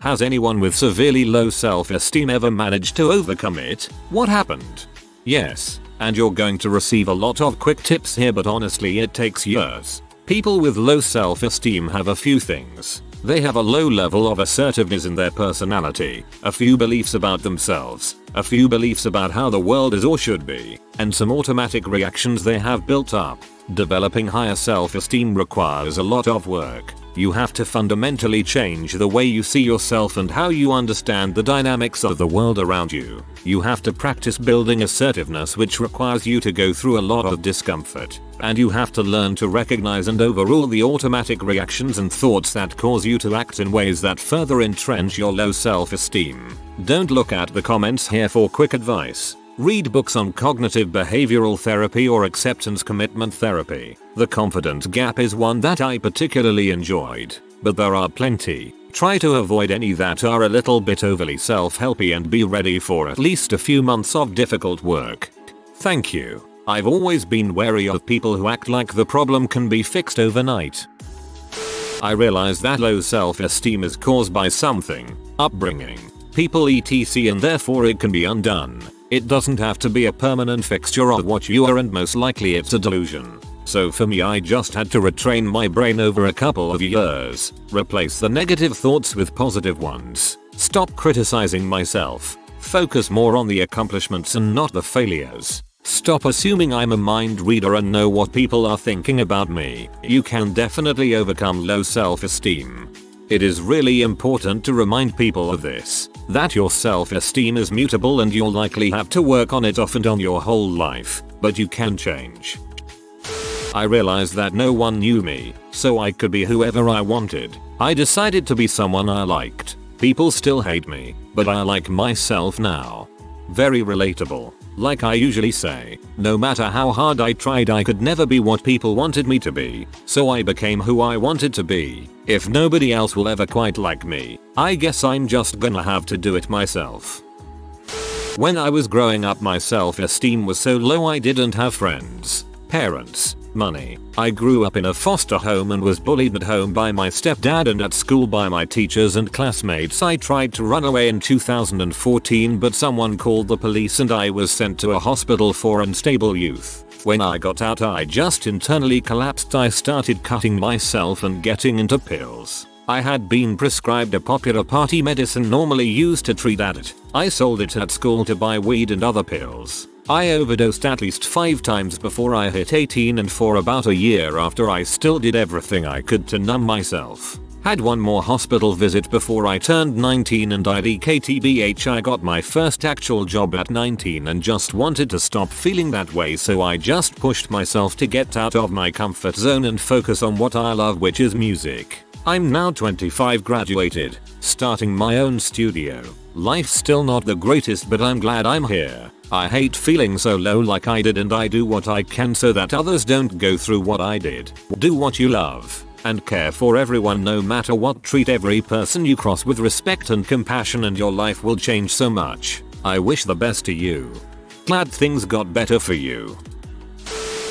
Has anyone with severely low self-esteem ever managed to overcome it? What happened? Yes, and you're going to receive a lot of quick tips here, but honestly it takes years. People with low self-esteem have a few things. They have a low level of assertiveness in their personality, a few beliefs about themselves, a few beliefs about how the world is or should be, and some automatic reactions they have built up. Developing higher self-esteem requires a lot of work. You have to fundamentally change the way you see yourself and how you understand the dynamics of the world around you. You have to practice building assertiveness, which requires you to go through a lot of discomfort. And you have to learn to recognize and overrule the automatic reactions and thoughts that cause you to act in ways that further entrench your low self-esteem. Don't look at the comments here for quick advice. Read books on cognitive behavioral therapy or acceptance commitment therapy. The confidence gap is one that I particularly enjoyed, but there are plenty. Try to avoid any that are a little bit overly self-helpy and be ready for at least a few months of difficult work. Thank you. I've always been wary of people who act like the problem can be fixed overnight. I realize that low self-esteem is caused by something, upbringing, people etc, and therefore it can be undone. It doesn't have to be a permanent fixture of what you are, and most likely it's a delusion. So for me, I just had to retrain my brain over a couple of years, replace the negative thoughts with positive ones, stop criticizing myself, focus more on the accomplishments and not the failures. Stop assuming I'm a mind reader and know what people are thinking about me. You can definitely overcome low self-esteem. It is really important to remind people of this, that your self-esteem is mutable and you'll likely have to work on it off and on your whole life, but you can change. I realized that no one knew me, so I could be whoever I wanted. I decided to be someone I liked. People still hate me, but I like myself now. Very relatable. Like I usually say, no matter how hard I tried, I could never be what people wanted me to be, so I became who I wanted to be. If nobody else will ever quite like me, I guess I'm just gonna have to do it myself. When I was growing up, my self-esteem was so low I didn't have friends, parents, money. I grew up in a foster home and was bullied at home by my stepdad and at school by my teachers and classmates. I tried to run away in 2014, but someone called the police and I was sent to a hospital for unstable youth. When I got out, I just internally collapsed. I started cutting myself and getting into pills. I had been prescribed a popular party medicine normally used to treat addict. I sold it at school to buy weed and other pills. I overdosed at least 5 times before I hit 18, and for about a year after I still did everything I could to numb myself. Had one more hospital visit before I turned 19 and died. EKTBH, I got my first actual job at 19 and just wanted to stop feeling that way, so I just pushed myself to get out of my comfort zone and focus on what I love, which is music. I'm now 25, graduated, starting my own studio. Life's still not the greatest, but I'm glad I'm here. I hate feeling so low like I did, and I do what I can so that others don't go through what I did. Do what you love and care for everyone no matter what. Treat every person you cross with respect and compassion and your life will change so much. I wish the best to you. Glad things got better for you.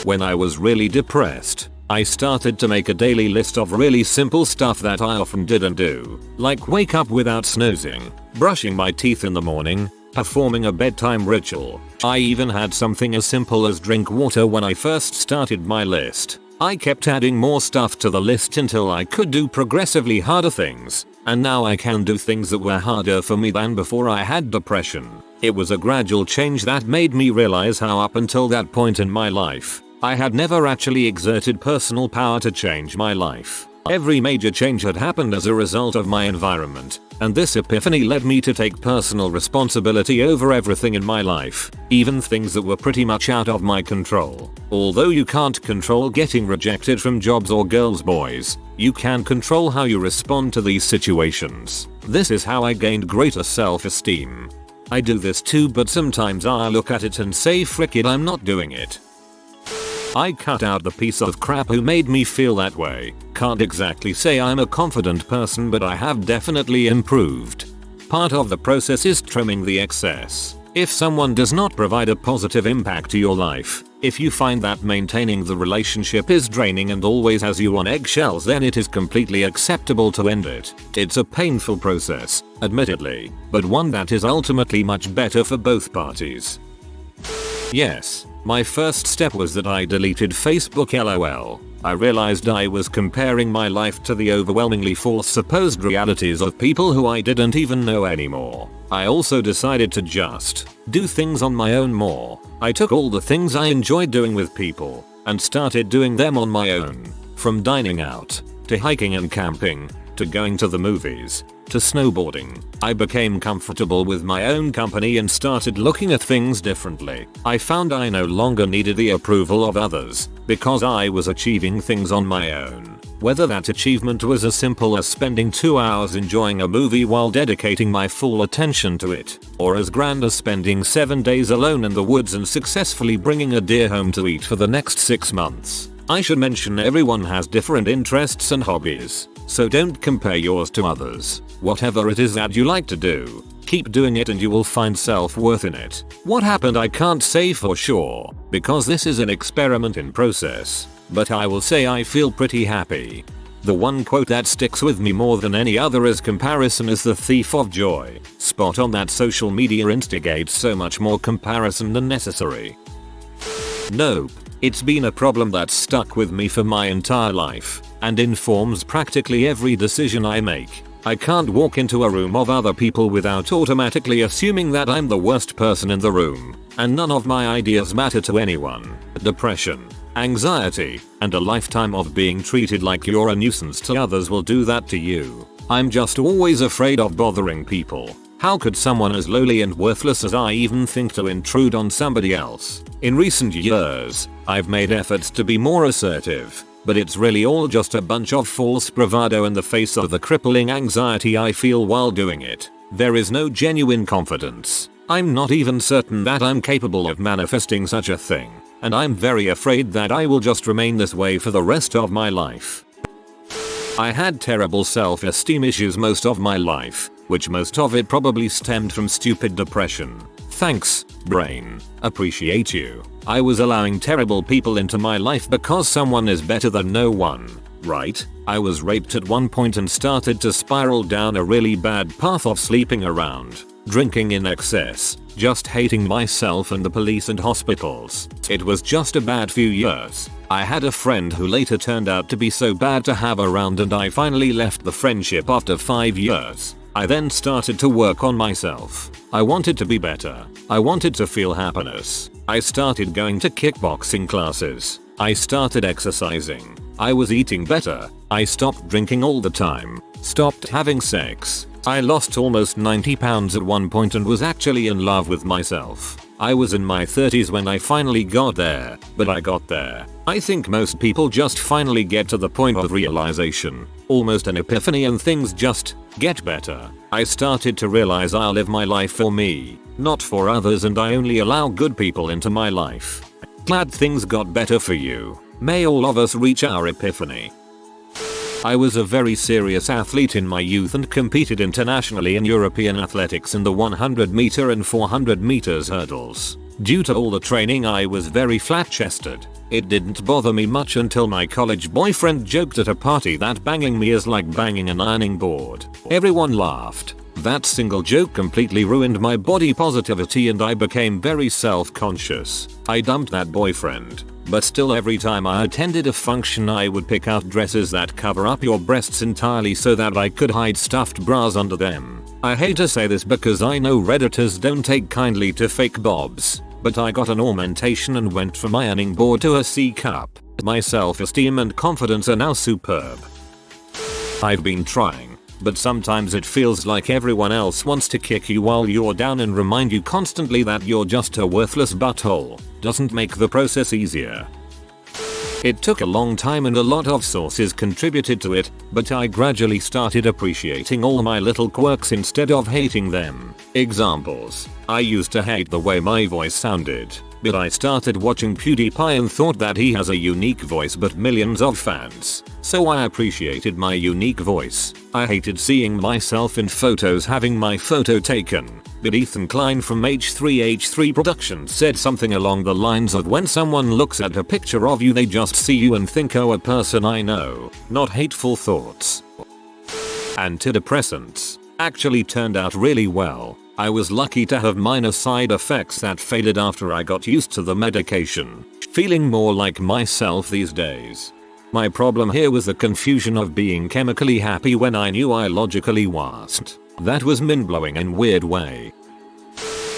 When I was really depressed, I started to make a daily list of really simple stuff that I often didn't do, like wake up without snoozing, brushing my teeth in the morning, performing a bedtime ritual. I even had something as simple as drink water when I first started my list. I kept adding more stuff to the list until I could do progressively harder things, and now I can do things that were harder for me than before I had depression. It was a gradual change that made me realize how up until that point in my life, I had never actually exerted personal power to change my life. Every major change had happened as a result of my environment, and this epiphany led me to take personal responsibility over everything in my life, even things that were pretty much out of my control. Although you can't control getting rejected from jobs or girls, boys, you can control how you respond to these situations. This is how I gained greater self-esteem. I do this too, but sometimes I look at it and say, frick it, I'm not doing it. I cut out the piece of crap who made me feel that way. Can't exactly say I'm a confident person, but I have definitely improved. Part of the process is trimming the excess. If someone does not provide a positive impact to your life, If you find that maintaining the relationship is draining and always has you on eggshells, then it is completely acceptable to end it. It's a painful process, admittedly, but one that is ultimately much better for both parties. Yes, my first step was that I deleted Facebook LOL. I realized I was comparing my life to the overwhelmingly false supposed realities of people who I didn't even know anymore. I also decided to just do things on my own more. I took all the things I enjoyed doing with people and started doing them on my own. From dining out, to hiking and camping, to going to the movies, to snowboarding. I became comfortable with my own company and started looking at things differently. I found I no longer needed the approval of others because I was achieving things on my own. Whether that achievement was as simple as spending 2 hours enjoying a movie while dedicating my full attention to it, or as grand as spending 7 days alone in the woods and successfully bringing a deer home to eat for the next 6 months. I should mention everyone has different interests and hobbies, so don't compare yours to others. Whatever it is that you like to do, keep doing it and you will find self-worth in it. What happened I can't say for sure, because this is an experiment in process, but I will say I feel pretty happy. The one quote that sticks with me more than any other is comparison is the thief of joy. Spot on that social media instigates so much more comparison than necessary. Nope. It's been a problem that's stuck with me for my entire life and informs practically every decision I make. I can't walk into a room of other people without automatically assuming that I'm the worst person in the room and none of my ideas matter to anyone. Depression, anxiety, and a lifetime of being treated like you're a nuisance to others will do that to you. I'm just always afraid of bothering people. How could someone as lowly and worthless as I even think to intrude on somebody else? In recent years, I've made efforts to be more assertive, but it's really all just a bunch of false bravado in the face of the crippling anxiety I feel while doing it. There is no genuine confidence. I'm not even certain that I'm capable of manifesting such a thing, and I'm very afraid that I will just remain this way for the rest of my life. I had terrible self-esteem issues most of my life, which most of it probably stemmed from stupid depression. Thanks, brain. Appreciate you. I was allowing terrible people into my life because someone is better than no one, right? I was raped at one point and started to spiral down a really bad path of sleeping around, drinking in excess, just hating myself and the police and hospitals. It was just a bad few years. I had a friend who later turned out to be so bad to have around and I finally left the friendship after 5 years. I then started to work on myself. I wanted to be better. I wanted to feel happiness. I started going to kickboxing classes. I started exercising. I was eating better. I stopped drinking all the time. Stopped having sex. I lost almost 90 pounds at one point and was actually in love with myself. I was in my 30s when I finally got there, but I got there. I think most people just finally get to the point of realization, almost an epiphany, and things just get better. I started to realize I'll live my life for me, not for others, and I only allow good people into my life. Glad things got better for you. May all of us reach our epiphany. I was a very serious athlete in my youth and competed internationally in European athletics in the 100 meter and 400 meters hurdles. Due to all the training, I was very flat-chested. It didn't bother me much until my college boyfriend joked at a party that banging me is like banging an ironing board. Everyone laughed. That single joke completely ruined my body positivity and I became very self-conscious. I dumped that boyfriend. But still, every time I attended a function I would pick out dresses that cover up your breasts entirely so that I could hide stuffed bras under them. I hate to say this because I know Redditors don't take kindly to fake bobs, but I got an augmentation and went from ironing board to a C cup. My self-esteem and confidence are now superb. I've been trying, but sometimes it feels like everyone else wants to kick you while you're down and remind you constantly that you're just a worthless butthole. Doesn't make the process easier. It took a long time and a lot of sources contributed to it, but I gradually started appreciating all my little quirks instead of hating them. Examples: I used to hate the way my voice sounded. but I started watching PewDiePie and thought that he has a unique voice but millions of fans. So I appreciated my unique voice. I hated seeing myself in photos having my photo taken. But Ethan Klein from H3H3 Productions said something along the lines of, when someone looks at a picture of you they just see you and think, oh, a person I know. Not hateful thoughts. Antidepressants actually turned out really well. I was lucky to have minor side effects that faded after I got used to the medication. Feeling more like myself these days. My problem here was the confusion of being chemically happy when I knew I logically wasn't. That was mind-blowing in weird way.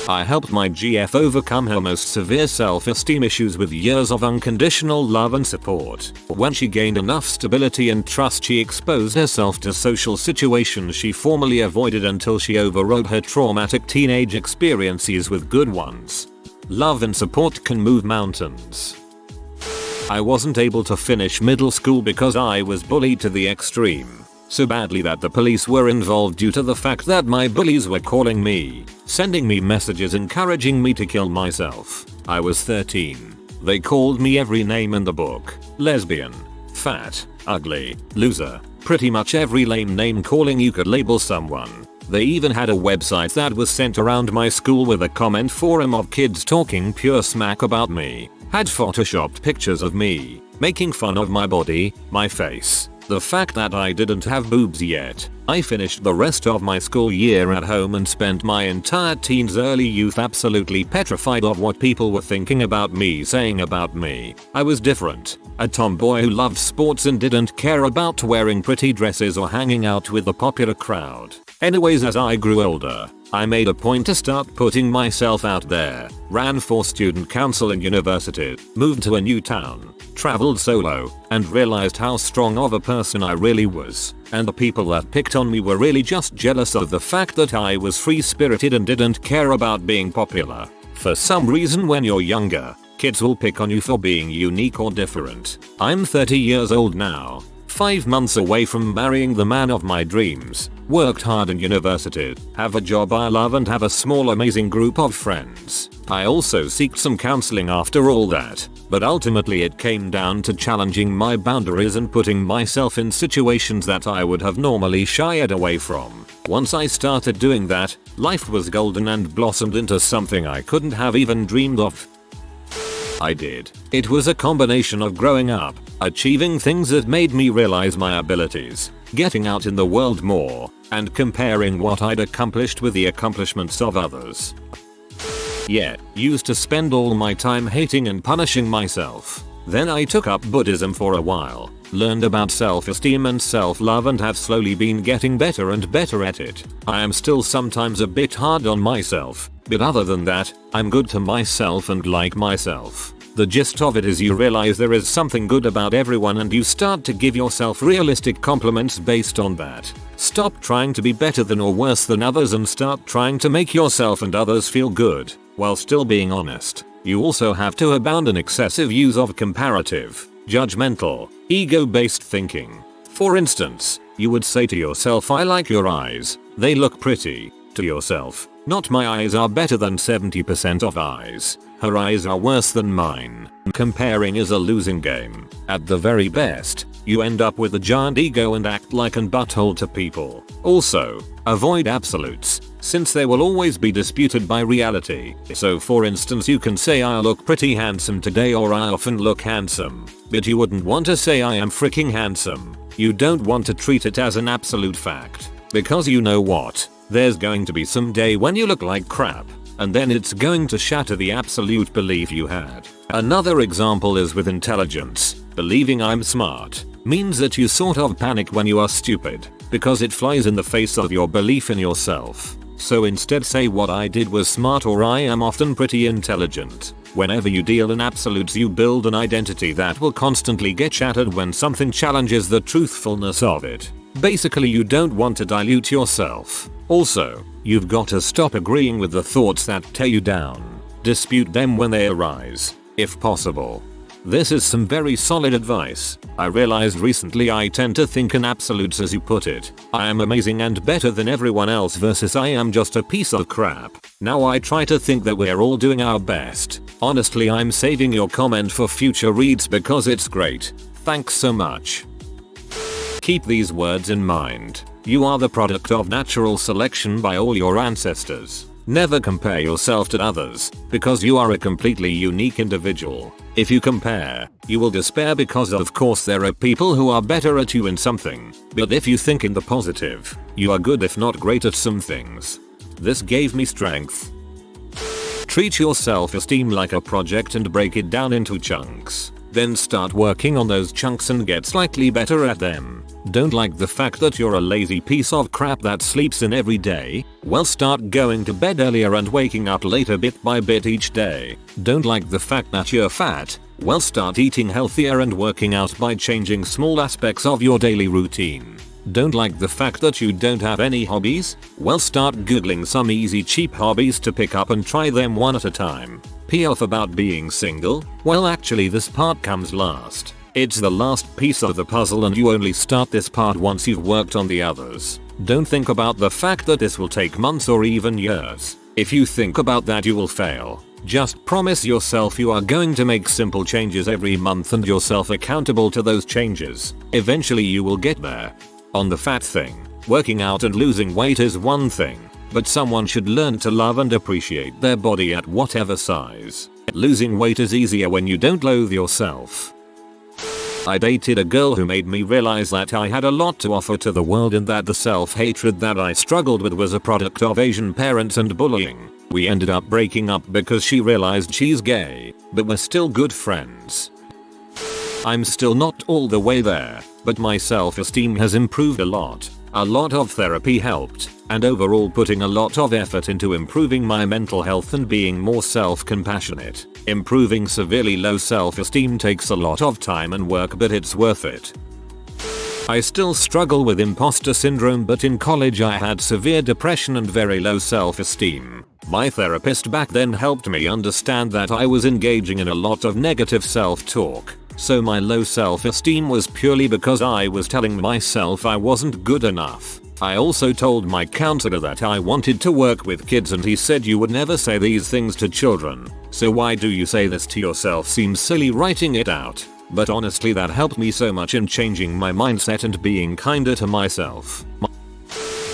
I helped my GF overcome her most severe self-esteem issues with years of unconditional love and support. When she gained enough stability and trust, she exposed herself to social situations she formerly avoided until she overrode her traumatic teenage experiences with good ones. Love and support can move mountains. I wasn't able to finish middle school because I was bullied to the extreme. So badly that the police were involved due to the fact that my bullies were calling me, sending me messages encouraging me to kill myself. I was 13. They called me every name in the book. Lesbian, fat, ugly, loser, pretty much every lame name calling you could label someone. They even had a website that was sent around my school with a comment forum of kids talking pure smack about me. Had photoshopped pictures of me, making fun of my body, my face. The fact that I didn't have boobs yet. I finished the rest of my school year at home and spent my entire teens early youth absolutely petrified of what people were thinking about me, saying about me. I was different. A tomboy who loved sports and didn't care about wearing pretty dresses or hanging out with the popular crowd. Anyways, as I grew older, I made a point to start putting myself out there. Ran for student council in university, moved to a new town, traveled solo, and realized how strong of a person I really was. And the people that picked on me were really just jealous of the fact that I was free-spirited and didn't care about being popular. For some reason, when you're younger, kids will pick on you for being unique or different. I'm 30 years old now. 5 months away from marrying the man of my dreams, worked hard in university, have a job I love and have a small amazing group of friends. I also seeked some counseling after all that, but ultimately it came down to challenging my boundaries and putting myself in situations that I would have normally shied away from. Once I started doing that, life was golden and blossomed into something I couldn't have even dreamed of. I did. It was a combination of growing up, achieving things that made me realize my abilities, getting out in the world more, and comparing what I'd accomplished with the accomplishments of others. Yeah, used to spend all my time hating and punishing myself. Then I took up Buddhism for a while, learned about self-esteem and self-love and have slowly been getting better and better at it. I am still sometimes a bit hard on myself, but other than that, I'm good to myself and like myself. The gist of it is you realize there is something good about everyone and you start to give yourself realistic compliments based on that. Stop trying to be better than or worse than others and start trying to make yourself and others feel good, while still being honest. You also have to abandon excessive use of comparative, judgmental, ego-based thinking. For instance, you would say to yourself, I like your eyes, they look pretty. To yourself, not my eyes are better than 70% of eyes. Her eyes are worse than mine. Comparing is a losing game. At the very best, you end up with a giant ego and act like an butthole to people. Also, avoid absolutes, since they will always be disputed by reality. So for instance, you can say I look pretty handsome today or I often look handsome, but you wouldn't want to say I am freaking handsome. You don't want to treat it as an absolute fact, because you know what? There's going to be some day when you look like crap, and then it's going to shatter the absolute belief you had. Another example is with intelligence. Believing I'm smart means that you sort of panic when you are stupid, because it flies in the face of your belief in yourself. So instead say what I did was smart or I am often pretty intelligent. Whenever you deal in absolutes, you build an identity that will constantly get shattered when something challenges the truthfulness of it. Basically, you don't want to dilute yourself. Also, you've got to stop agreeing with the thoughts that tear you down. Dispute them when they arise, if possible. This is some very solid advice. I realized recently I tend to think in absolutes, as you put it. I am amazing and better than everyone else versus I am just a piece of crap. Now I try to think that we're all doing our best. Honestly, I'm saving your comment for future reads because it's great. Thanks so much. Keep these words in mind. You are the product of natural selection by all your ancestors. Never compare yourself to others, because you are a completely unique individual. If you compare, you will despair because of course there are people who are better at you in something, but if you think in the positive, you are good if not great at some things. This gave me strength. Treat your self-esteem like a project and break it down into chunks. Then start working on those chunks and get slightly better at them. Don't like the fact that you're a lazy piece of crap that sleeps in every day? Well, start going to bed earlier and waking up later bit by bit each day. Don't like the fact that you're fat? Well, start eating healthier and working out by changing small aspects of your daily routine. Don't like the fact that you don't have any hobbies? Well, start googling some easy cheap hobbies to pick up and try them one at a time. PF about being single? Well, actually this part comes last. It's the last piece of the puzzle and you only start this part once you've worked on the others. Don't think about the fact that this will take months or even years. If you think about that, you will fail. Just promise yourself you are going to make simple changes every month and yourself accountable to those changes. Eventually you will get there. On the fat thing, working out and losing weight is one thing, but someone should learn to love and appreciate their body at whatever size. Losing weight is easier when you don't loathe yourself. I dated a girl who made me realize that I had a lot to offer to the world and that the self-hatred that I struggled with was a product of Asian parents and bullying. We ended up breaking up because she realized she's gay, but we're still good friends. I'm still not all the way there, but my self-esteem has improved a lot. A lot of therapy helped, and overall putting a lot of effort into improving my mental health and being more self-compassionate. Improving severely low self-esteem takes a lot of time and work, but it's worth it. I still struggle with imposter syndrome, but in college I had severe depression and very low self-esteem. My therapist back then helped me understand that I was engaging in a lot of negative self-talk. So my low self-esteem was purely because I was telling myself I wasn't good enough. I also told my counselor that I wanted to work with kids and he said you would never say these things to children. So why do you say this to yourself? Seems silly writing it out. But honestly that helped me so much in changing my mindset and being kinder to myself.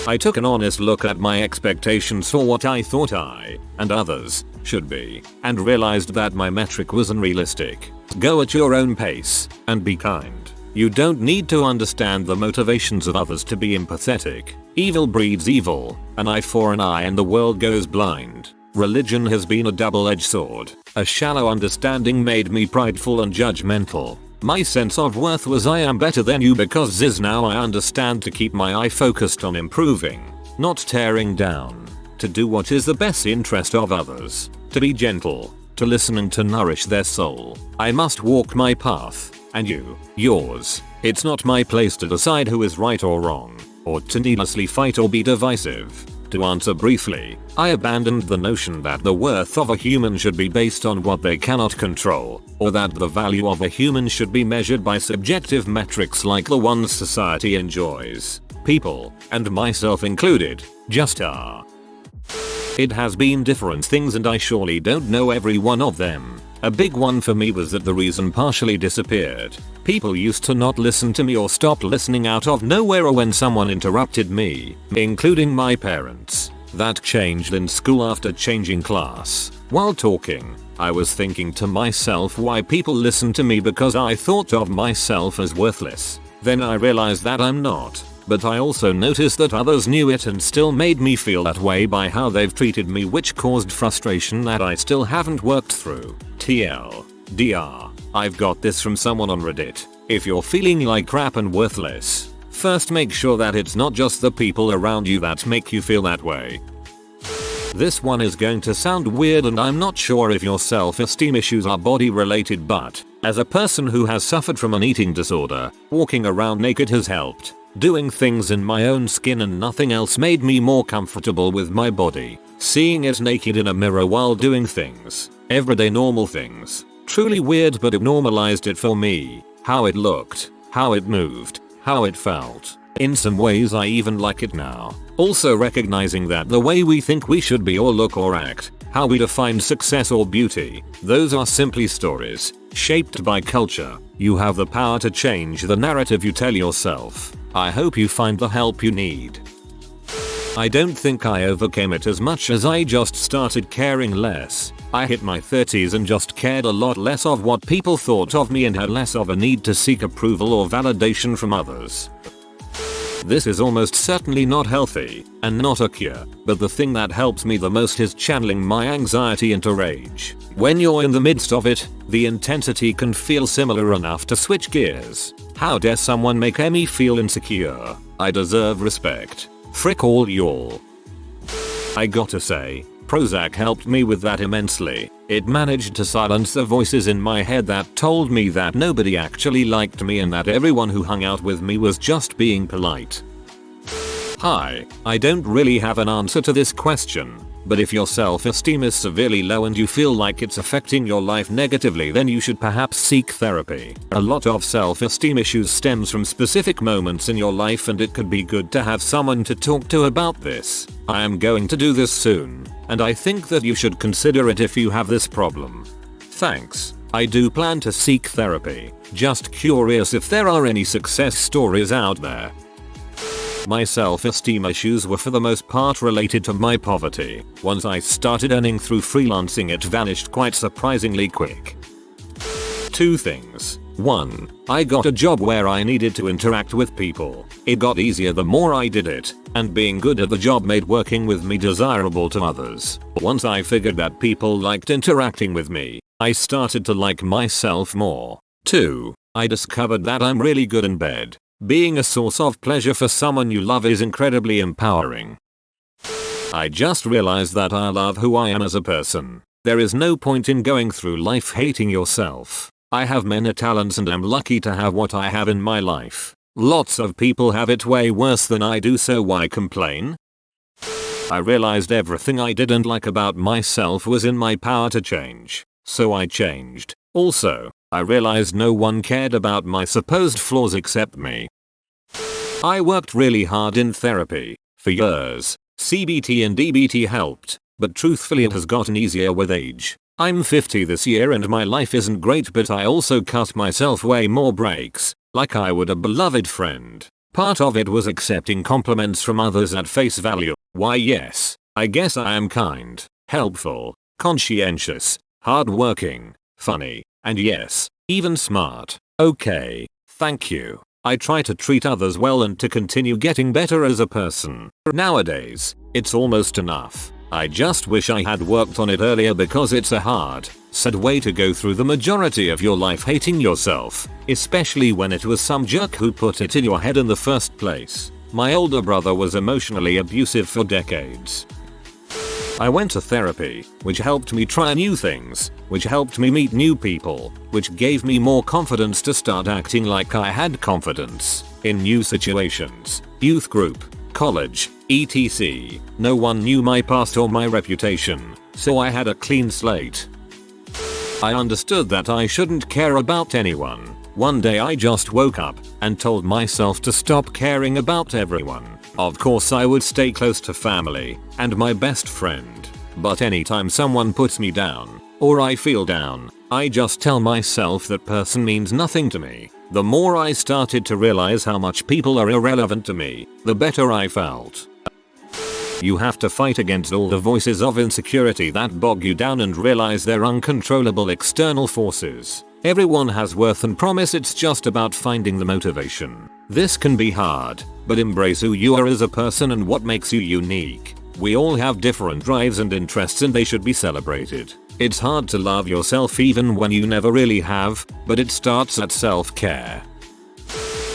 I took an honest look at my expectations for what I thought I and others should be, and realized that my metric was unrealistic. Go at your own pace and be kind. You don't need to understand the motivations of others to be empathetic. Evil breeds evil, an eye for an eye and the world goes blind. Religion has been a double-edged sword. A shallow understanding made me prideful and judgmental. My sense of worth was I am better than you because this now I understand to keep my eye focused on improving, not tearing down. To do what is the best interest of others. To be gentle. To listen and to nourish their soul. I must walk my path, and you, yours. It's not my place to decide who is right or wrong, or to needlessly fight or be divisive. To answer briefly, I abandoned the notion that the worth of a human should be based on what they cannot control, or that the value of a human should be measured by subjective metrics like the ones society enjoys. People, and myself included, just are. It has been different things and I surely don't know every one of them. A big one for me was that the reason partially disappeared. People used to not listen to me or stop listening out of nowhere or when someone interrupted me, including my parents. That changed in school after changing class. While talking, I was thinking to myself why people listen to me because I thought of myself as worthless. Then I realized that I'm not. But I also noticed that others knew it and still made me feel that way by how they've treated me, which caused frustration that I still haven't worked through. TLDR. I've got this from someone on Reddit. If you're feeling like crap and worthless, first make sure that it's not just the people around you that make you feel that way. This one is going to sound weird and I'm not sure if your self-esteem issues are body related, but as a person who has suffered from an eating disorder, walking around naked has helped. Doing things in my own skin and nothing else made me more comfortable with my body. Seeing it naked in a mirror while doing things, everyday normal things, truly weird, but it normalized it for me. How it looked, how it moved, how it felt. In some ways I even like it now. Also recognizing that the way we think we should be or look or act, how we define success or beauty, those are simply stories, shaped by culture. You have the power to change the narrative you tell yourself. I hope you find the help you need. I don't think I overcame it as much as I just started caring less. I hit my 30s and just cared a lot less of what people thought of me and had less of a need to seek approval or validation from others. This is almost certainly not healthy, and not a cure, but the thing that helps me the most is channeling my anxiety into rage. When you're in the midst of it, the intensity can feel similar enough to switch gears. How dare someone make me feel insecure? I deserve respect. Frick all y'all. I gotta say, Prozac helped me with that immensely. It managed to silence the voices in my head that told me that nobody actually liked me and that everyone who hung out with me was just being polite. Hi, I don't really have an answer to this question, but if your self-esteem is severely low and you feel like it's affecting your life negatively, then you should perhaps seek therapy. A lot of self-esteem issues stems from specific moments in your life, and it could be good to have someone to talk to about this. I am going to do this soon, and I think that you should consider it if you have this problem. Thanks. I do plan to seek therapy. Just curious if there are any success stories out there. My self-esteem issues were for the most part related to my poverty. Once I started earning through freelancing, it vanished quite surprisingly quick. Two things. 1. I got a job where I needed to interact with people. It got easier the more I did it, and being good at the job made working with me desirable to others. Once I figured that people liked interacting with me, I started to like myself more. 2. I discovered that I'm really good in bed. Being a source of pleasure for someone you love is incredibly empowering. I just realized that I love who I am as a person. There is no point in going through life hating yourself. I have many talents and am lucky to have what I have in my life. Lots of people have it way worse than I do, so why complain? I realized everything I didn't like about myself was in my power to change, so I changed. Also, I realized no one cared about my supposed flaws except me. I worked really hard in therapy. For years, CBT and DBT helped, but truthfully it has gotten easier with age. I'm 50 this year and my life isn't great, but I also cut myself way more breaks, like I would a beloved friend. Part of it was accepting compliments from others at face value. Why yes, I guess I am kind, helpful, conscientious, hardworking, funny, and yes, even smart. Okay, thank you. I try to treat others well and to continue getting better as a person. Nowadays, it's almost enough. I just wish I had worked on it earlier, because it's a hard, sad way to go through the majority of your life hating yourself, especially when it was some jerk who put it in your head in the first place. My older brother was emotionally abusive for decades. I went to therapy, which helped me try new things, which helped me meet new people, which gave me more confidence to start acting like I had confidence in new situations, youth group, college, etc. No one knew my past or my reputation, so I had a clean slate. I understood that I shouldn't care about anyone. One day I just woke up and told myself to stop caring about everyone. Of course I would stay close to family and my best friend, but anytime someone puts me down, or I feel down, I just tell myself that person means nothing to me. The more I started to realize how much people are irrelevant to me, the better I felt. You have to fight against all the voices of insecurity that bog you down and realize they're uncontrollable external forces. Everyone has worth and promise, it's just about finding the motivation. This can be hard, but embrace who you are as a person and what makes you unique. We all have different drives and interests and they should be celebrated. It's hard to love yourself even when you never really have, but it starts at self-care.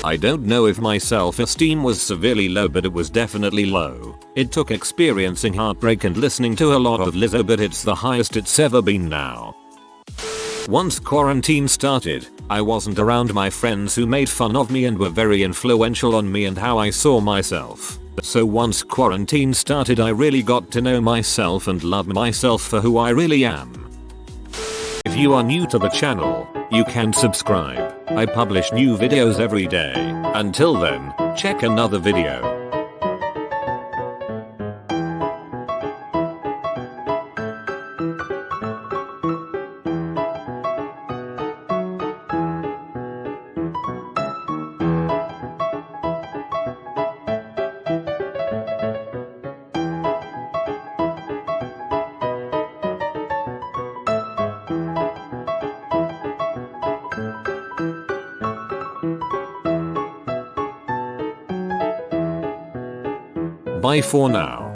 I don't know if my self-esteem was severely low, but it was definitely low. It took experiencing heartbreak and listening to a lot of Lizzo, but it's the highest it's ever been now. Once quarantine started, I wasn't around my friends who made fun of me and were very influential on me and how I saw myself. So once quarantine started, I really got to know myself and love myself for who I really am. If you are new to the channel, you can subscribe. I publish new videos every day. Until then, check another video. Bye for now.